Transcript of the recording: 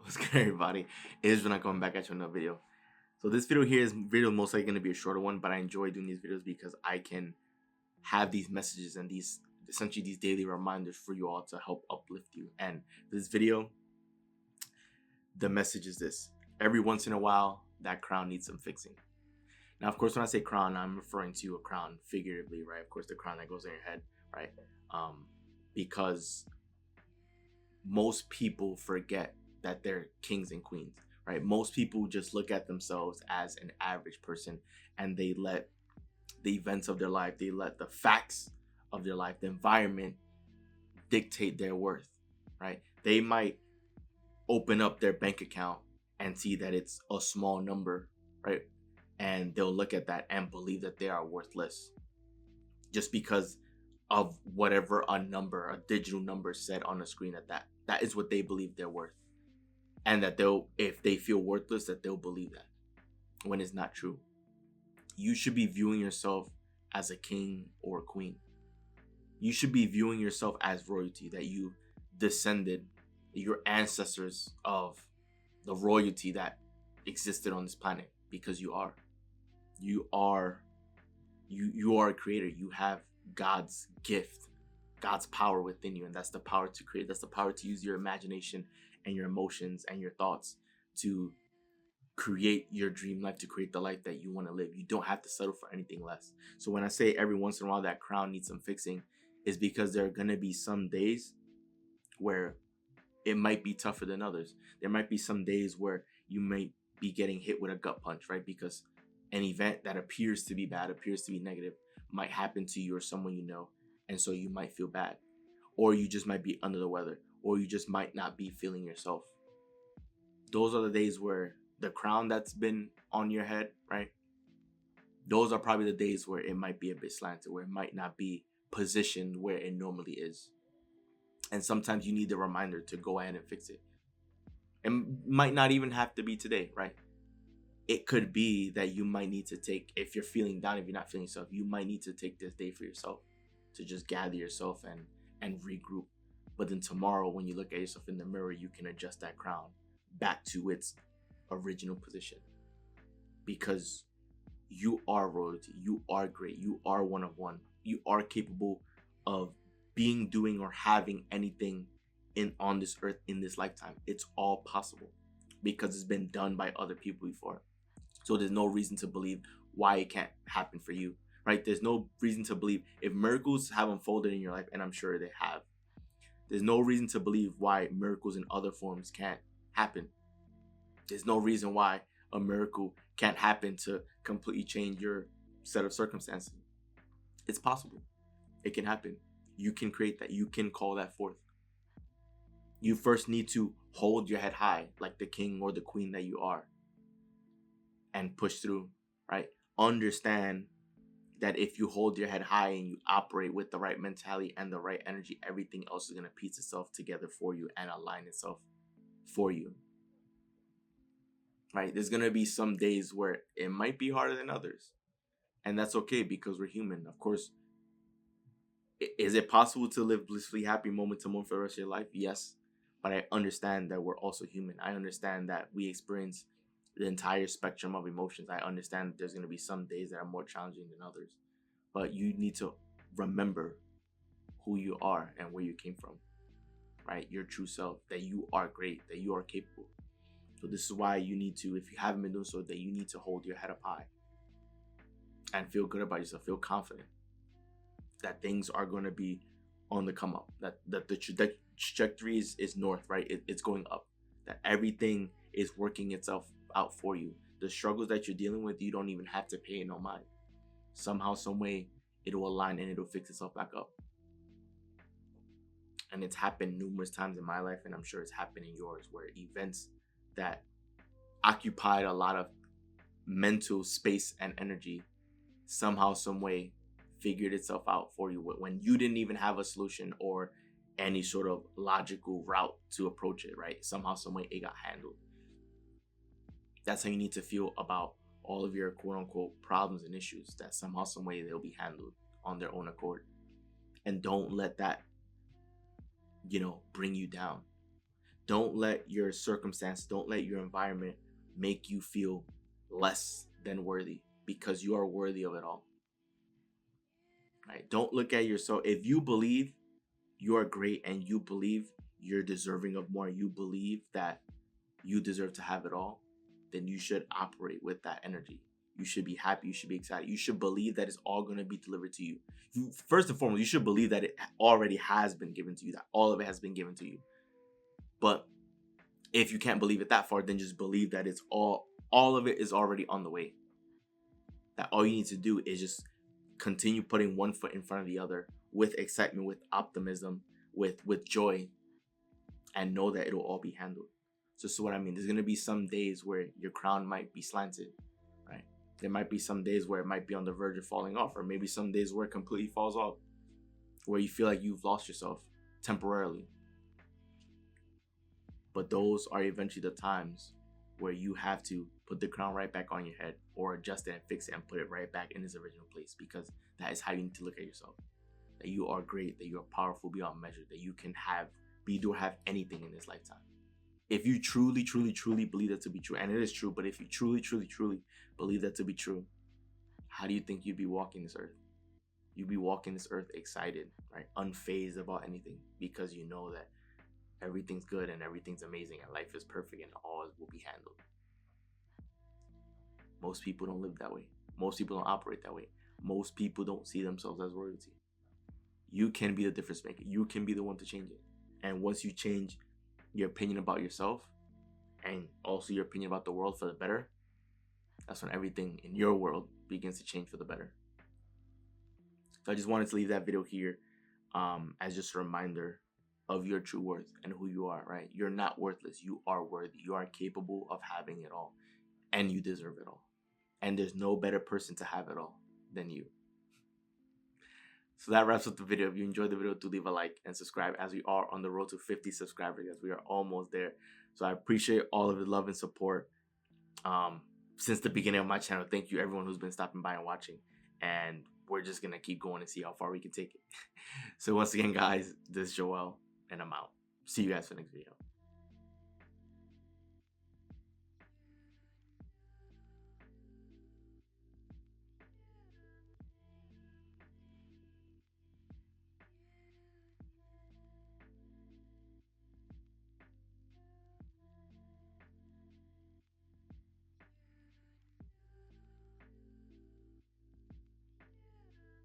What's good, everybody? It is when I'm coming back at you another video. So this video most likely going to be a shorter one, but I enjoy doing these videos because I can have these messages and these essentially these daily reminders for you all to help uplift you. And this video, the message is this: every once in a while, that crown needs some fixing. Now, of course, when I say crown, I'm referring to a crown figuratively, right? Of course, the crown that goes on your head, right? Because most people forget that they're kings and queens, right? Most people just look at themselves as an average person, and they let the events of their life, they let the facts of their life, the environment dictate their worth, right? They might open up their bank account and see that it's a small number, right? And they'll look at that and believe that they are worthless just because of whatever a digital number said on the screen, that is what they believe they're worth. And that if they feel worthless, that they'll believe that when it's not true. You should be viewing yourself as a king or a queen. You should be viewing yourself as royalty, that you descended, your ancestors of the royalty that existed on this planet, because you are a creator. You have God's gift, God's power within you, and that's the power to create. That's the power to use your imagination and your emotions and your thoughts to create your dream life, to create the life that you want to live. You don't have to settle for anything less. So when I say every once in a while that crown needs some fixing, is because there are going to be some days where it might be tougher than others. There might be some days where you might be getting hit with a gut punch, right? Because an event that appears to be bad, appears to be negative, might happen to you or someone you know, and so you might feel bad, or you just might be under the weather, or you just might not be feeling yourself. Those are the days where the crown that's been on your head, right? Those are probably the days where it might be a bit slanted, where it might not be positioned where it normally is. And sometimes you need the reminder to go ahead and fix it. It might not even have to be today, right? It could be that you might need to take, if you're feeling down, if you're not feeling yourself, you might need to take this day for yourself to just gather yourself and regroup. But then tomorrow, when you look at yourself in the mirror, you can adjust that crown back to its original position, because you are royalty. You are great. You are one of one. You are capable of being, doing, or having anything on this earth in this lifetime. It's all possible because it's been done by other people before. So there's no reason to believe why it can't happen for you, right? There's no reason to believe, if miracles have unfolded in your life, and I'm sure they have, there's no reason to believe why miracles in other forms can't happen. There's no reason why a miracle can't happen to completely change your set of circumstances. It's possible. It can happen. You can create that. You can call that forth. You first need to hold your head high like the king or the queen that you are and push through, right? Understand that if you hold your head high and you operate with the right mentality and the right energy, everything else is going to piece itself together for you and align itself for you, right? There's going to be some days where it might be harder than others, and that's okay because we're human. Of course, is it possible to live blissfully happy moment to moment for the rest of your life? Yes, but I understand that we're also human. I understand that we experience the entire spectrum of emotions. I understand that there's going to be some days that are more challenging than others, but you need to remember who you are and where you came from, right? Your true self, that you are great, that you are capable. So this is why you need to, if you haven't been doing so, that you need to hold your head up high and feel good about yourself, feel confident that things are going to be on the come up, that the trajectory is north, right? It's going up, that everything is working itself out for you. The struggles that you're dealing with, you don't even have to pay no mind. Somehow, some way, it'll align and it'll fix itself back up. And it's happened numerous times in my life, and I'm sure it's happened in yours, where events that occupied a lot of mental space and energy somehow, some way, figured itself out for you when you didn't even have a solution or any sort of logical route to approach it, right? Somehow, some way, it got handled. That's how you need to feel about all of your quote unquote problems and issues, that somehow, some way, they'll be handled on their own accord. And don't let that, bring you down. Don't let your circumstance, don't let your environment make you feel less than worthy, because you are worthy of it all. Right? Don't look at yourself. If you believe you are great and you believe you're deserving of more, you believe that you deserve to have it all, then you should operate with that energy. You should be happy. You should be excited. You should believe that it's all going to be delivered to you. First and foremost, you should believe that it already has been given to you, that all of it has been given to you. But if you can't believe it that far, then just believe that it's all of it is already on the way. That all you need to do is just continue putting one foot in front of the other with excitement, with optimism, with joy, and know that it'll all be handled. So what I mean, there's gonna be some days where your crown might be slanted, right? There might be some days where it might be on the verge of falling off, or maybe some days where it completely falls off, where you feel like you've lost yourself temporarily. But those are eventually the times where you have to put the crown right back on your head, or adjust it and fix it and put it right back in its original place, because that is how you need to look at yourself. That you are great, that you are powerful beyond measure, that you can do or have anything in this lifetime. If you truly, truly, truly believe that to be true, and it is true, but if you truly, truly, truly believe that to be true, how do you think you'd be walking this earth? You'd be walking this earth excited, right? Unfazed about anything, because you know that everything's good and everything's amazing and life is perfect and all will be handled. Most people don't live that way. Most people don't operate that way. Most people don't see themselves as royalty. You can be the difference maker. You can be the one to change it. And once you change your opinion about yourself and also your opinion about the world for the better, that's when everything in your world begins to change for the better. So I just wanted to leave that video here as just a reminder of your true worth and who you are, right? You're not worthless. You are worthy. You are capable of having it all, and you deserve it all. And there's no better person to have it all than you. So that wraps up the video. If you enjoyed the video, do leave a like and subscribe, as we are on the road to 50 subscribers, as we are almost there. So I appreciate all of the love and support since the beginning of my channel. Thank you everyone who's been stopping by and watching. And we're just going to keep going and see how far we can take it. So once again, guys, this is Joel, and I'm out. See you guys for the next video.